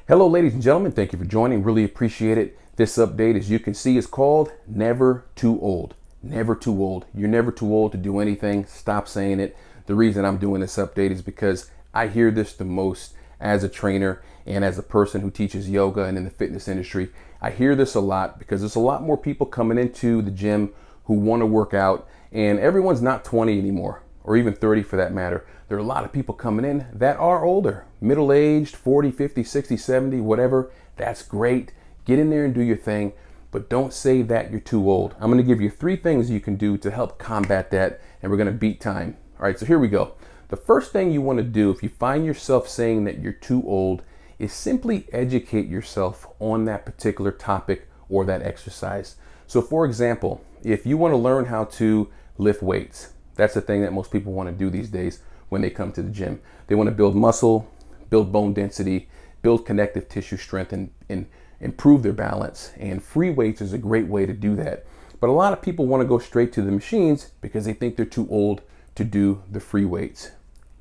Hello, ladies and gentlemen. Thank you for joining. Really appreciate it. This update, as you can see, is called Never Too Old. Never too old. You're never too old to do anything. Stop saying it. The reason I'm doing this update is because I hear this the most as a trainer and as a person who teaches yoga and in the fitness industry. I hear this a lot because there's a lot more people coming into the gym who want to work out, and everyone's not 20 anymore, or even 30 for that matter. There are a lot of people coming in that are older, middle-aged, 40, 50, 60, 70, whatever. That's great. Get in there and do your thing, but don't say that you're too old. I'm going to give you 3 things you can do to help combat that, and we're going to beat time. All right, so here we go. The first thing you want to do if you find yourself saying that you're too old is simply educate yourself on that particular topic or that exercise. So for example, if you want to learn how to lift weights, that's the thing that most people want to do these days when they come to the gym. They want to build muscle, build bone density, build connective tissue strength, and improve their balance. And free weights is a great way to do that. But a lot of people want to go straight to the machines because they think they're too old to do the free weights.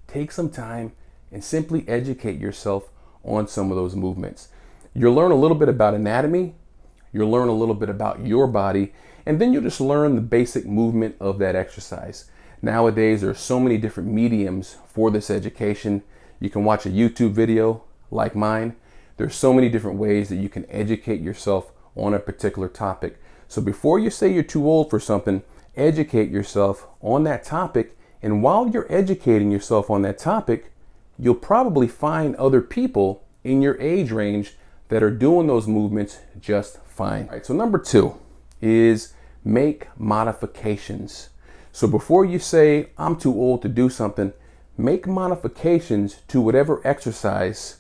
Take some time and simply educate yourself on some of those movements. You'll learn a little bit about anatomy, you'll learn a little bit about your body, and then you'll just learn the basic movement of that exercise. Nowadays, there are so many different mediums for this education. You can watch a YouTube video like mine. There's so many different ways that you can educate yourself on a particular topic. So before you say you're too old for something, educate yourself on that topic. And while you're educating yourself on that topic, you'll probably find other people in your age range that are doing those movements just fine. All right, so number 2 is make modifications. So before you say, I'm too old to do something, make modifications to whatever exercise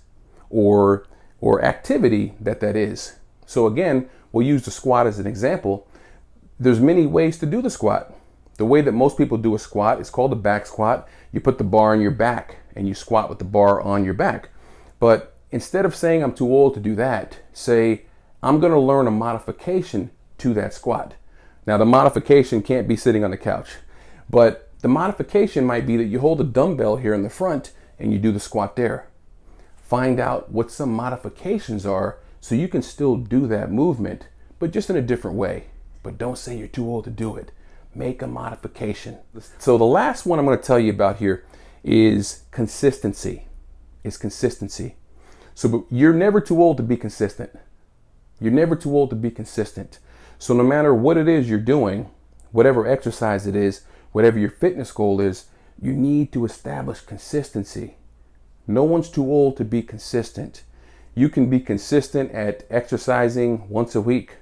or activity that is. So again, we'll use the squat as an example. There's many ways to do the squat. The way that most people do a squat is called a back squat. You put the bar on your back and you squat with the bar on your back. But instead of saying I'm too old to do that, say I'm going to learn a modification to that squat. Now the modification can't be sitting on the couch, but the modification might be that you hold a dumbbell here in the front and you do the squat there. Find out what some modifications are so you can still do that movement, but just in a different way. But don't say you're too old to do it. Make a modification. So the last one I'm going to tell you about here is consistency. So you're never too old to be consistent. You're never too old to be consistent. So no matter what it is you're doing, whatever exercise it is, whatever your fitness goal is, you need to establish consistency. No one's too old to be consistent. You can be consistent at exercising once a week,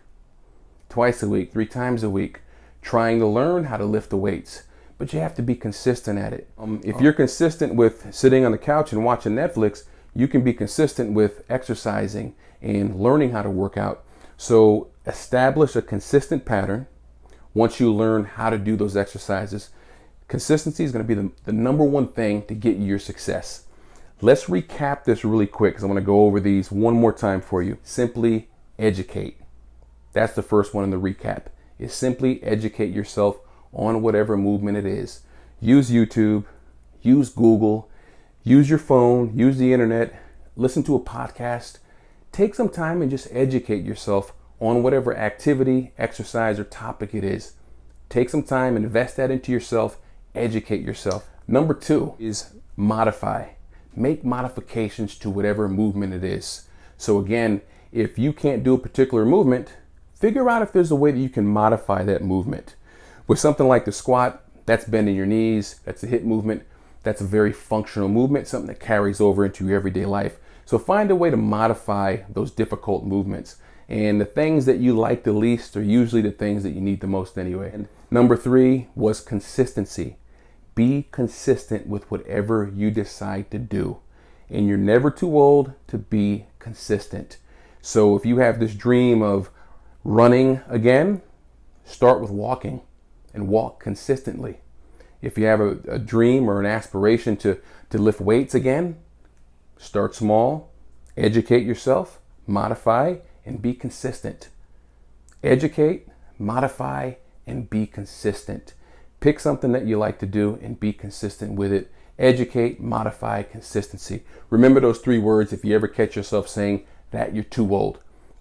twice a week, 3 times a week, trying to learn how to lift the weights, but you have to be consistent at it. If you're consistent with sitting on the couch and watching Netflix, you can be consistent with exercising and learning how to work out. So establish a consistent pattern. Once you learn how to do those exercises, consistency is going to be the number one thing to get you your success. Let's recap this really quick because I'm going to go over these one more time for you. Simply educate. That's the first one in the recap, is simply educate yourself on whatever movement it is. Use YouTube, use Google, use your phone, use the internet, listen to a podcast. Take some time and just educate yourself on whatever activity, exercise, or topic it is. Take some time, invest that into yourself, educate yourself. Number 2 is modify. Make modifications to whatever movement it is. So again, if you can't do a particular movement, figure out if there's a way that you can modify that movement. With something like the squat, that's bending your knees, that's a hip movement, that's a very functional movement, something that carries over into your everyday life. So find a way to modify those difficult movements. And the things that you like the least are usually the things that you need the most anyway. And number 3 was consistency. Be consistent with whatever you decide to do. And you're never too old to be consistent. So if you have this dream of running again, start with walking and walk consistently. If you have a dream or an aspiration to lift weights again, start small, educate yourself, modify, and be consistent. Educate, modify, and be consistent. Pick something that you like to do and be consistent with it. Educate, modify, consistency. Remember those 3 words if you ever catch yourself saying, that you're too old.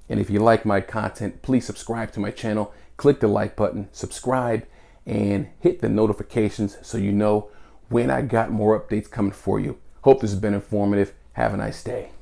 And if you like my content, please subscribe to my channel, click the like button, subscribe, and hit the notifications so you know when I got more updates coming for you. Hope this has been informative. Have a nice day.